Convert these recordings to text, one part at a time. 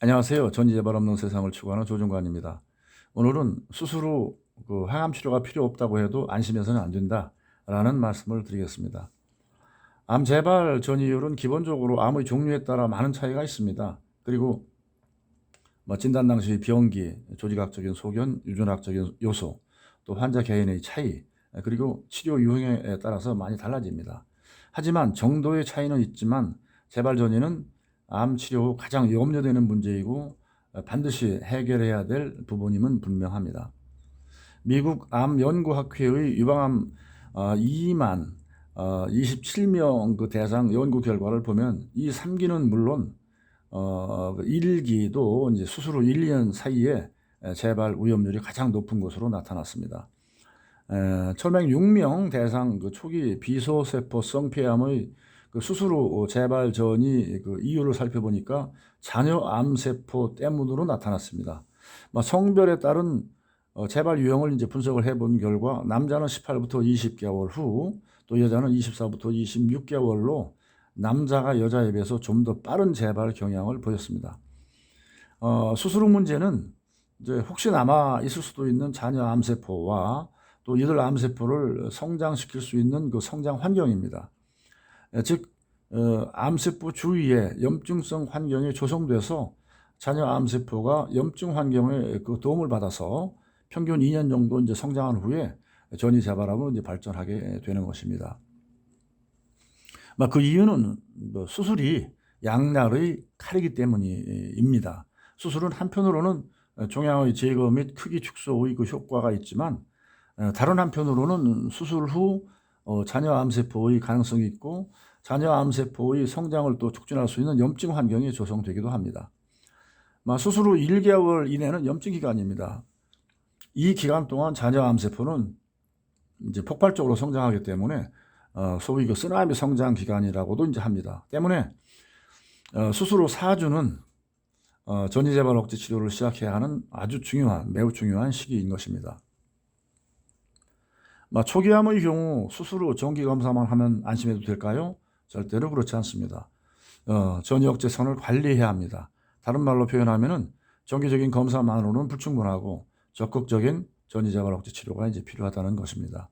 안녕하세요. 전이재발 없는 세상을 추구하는 조종관입니다. 오늘은 수술 후 항암 치료가 필요 없다고 해도 안심해서는 안 된다라는 말씀을 드리겠습니다. 암 재발 전이율은 기본적으로 암의 종류에 따라 많은 차이가 있습니다. 그리고 진단 당시 병기, 조직학적인 소견, 유전학적인 요소, 또 환자 개인의 차이, 그리고 치료 유형에 따라서 많이 달라집니다. 하지만 정도의 차이는 있지만 재발 전이는 암 치료 후 가장 염려되는 문제이고 반드시 해결해야 될 부분임은 분명합니다. 미국 암연구학회의 유방암 2만 27명 그 대상 연구 결과를 보면 이 3기는 물론 1기도 이제 수술 후 1, 2년 사이에 재발 위험률이 가장 높은 것으로 나타났습니다. 1,106명 대상 그 초기 비소세포성 폐암의 그 수술 후 재발 전이 그 이유를 살펴보니까 자녀 암세포 때문으로 나타났습니다. 성별에 따른 재발 유형을 이제 분석을 해본 결과 남자는 18부터 20개월 후, 또 여자는 24부터 26개월로 남자가 여자에 비해서 좀 더 빠른 재발 경향을 보였습니다. 수술 후 문제는 이제 혹시 남아 있을 수도 있는 자녀 암세포와 또 이들 암세포를 성장시킬 수 있는 그 성장 환경입니다. 즉 암세포 주위에 염증성 환경이 조성돼서 자녀 암세포가 염증 환경에 그 도움을 받아서 평균 2년 정도 이제 성장한 후에 전이 재발암으로 이제 발전하게 되는 것입니다. 그 이유는 수술이 양날의 칼이기 때문입니다. 수술은 한편으로는 종양의 제거 및 크기 축소의 그 효과가 있지만 다른 한편으로는 수술 후 자녀 암세포의 가능성이 있고 자녀 암세포의 성장을 또 촉진할 수 있는 염증 환경이 조성되기도 합니다. 수술 후 1개월 이내는 염증 기간입니다. 이 기간 동안 자녀 암세포는 이제 폭발적으로 성장하기 때문에 소위 그 쓰나미 성장 기간이라고도 이제 합니다. 때문에 수술 후 4주는 전이재발 억제 치료를 시작해야 하는 아주 중요한, 매우 중요한 시기인 것입니다. 초기암의 경우 수술 후 정기검사만 하면 안심해도 될까요? 절대로 그렇지 않습니다. 전이 억제선을 관리해야 합니다. 다른 말로 표현하면은 정기적인 검사만으로는 불충분하고 적극적인 전이재발 억제 치료가 이제 필요하다는 것입니다.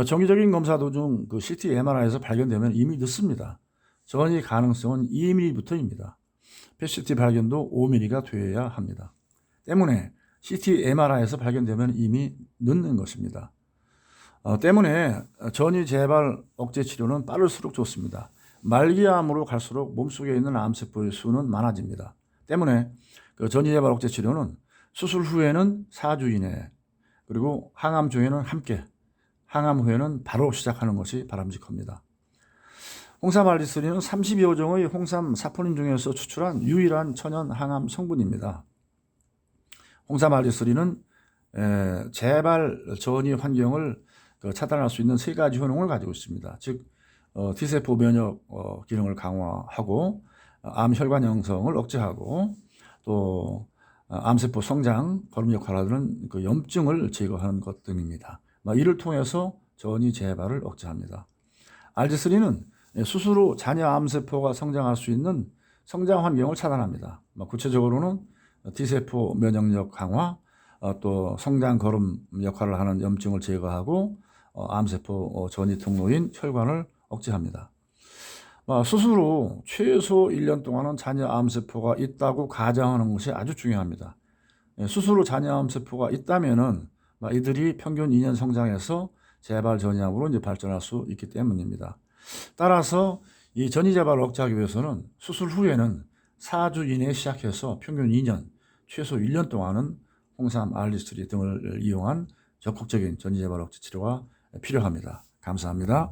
정기적인 검사 도중 그 CT, MRI에서 발견되면 이미 늦습니다. 전이 가능성은 2mm부터입니다. PET-CT 발견도 5mm가 되어야 합니다. 때문에 CT, MRI에서 발견되면 이미 늦는 것입니다. 때문에 전이 재발 억제 치료는 빠를수록 좋습니다. 말기암으로 갈수록 몸속에 있는 암세포의 수는 많아집니다. 때문에 그 전이 재발 억제 치료는 수술 후에는 4주 이내, 그리고 항암 중에는 함께, 항암 후에는 바로 시작하는 것이 바람직합니다. 홍삼 알리스린은 30여 종의 홍삼 사포닌 중에서 추출한 유일한 천연 항암 성분입니다. 홍삼 알리스린은 재발 전이 환경을 차단할 수 있는 3가지 효능을 가지고 있습니다. 즉 T세포 면역 기능을 강화하고 암 혈관 형성을 억제하고 또 암세포 성장, 거름 역할을 하는 그 염증을 제거하는 것 등입니다. 이를 통해서 전이 재발을 억제합니다. 알지스린은 수술 후 자녀 암세포가 성장할 수 있는 성장 환경을 차단합니다. 구체적으로는 T세포 면역력 강화, 또 성장 거름 역할을 하는 염증을 제거하고 암세포 전이 통로인 혈관을 억제합니다. 수술 후 최소 1년 동안은 자녀 암세포가 있다고 가정하는 것이 아주 중요합니다. 수술 후 자녀 암세포가 있다면은 이들이 평균 2년 성장해서 재발 전이암으로 이제 발전할 수 있기 때문입니다. 따라서 이 전이 재발을 억제하기 위해서는 수술 후에는 4주 이내에 시작해서 평균 2년, 최소 1년 동안은 홍삼, 알리스트린 등을 이용한 적극적인 전이 재발 억제 치료가 필요합니다. 감사합니다.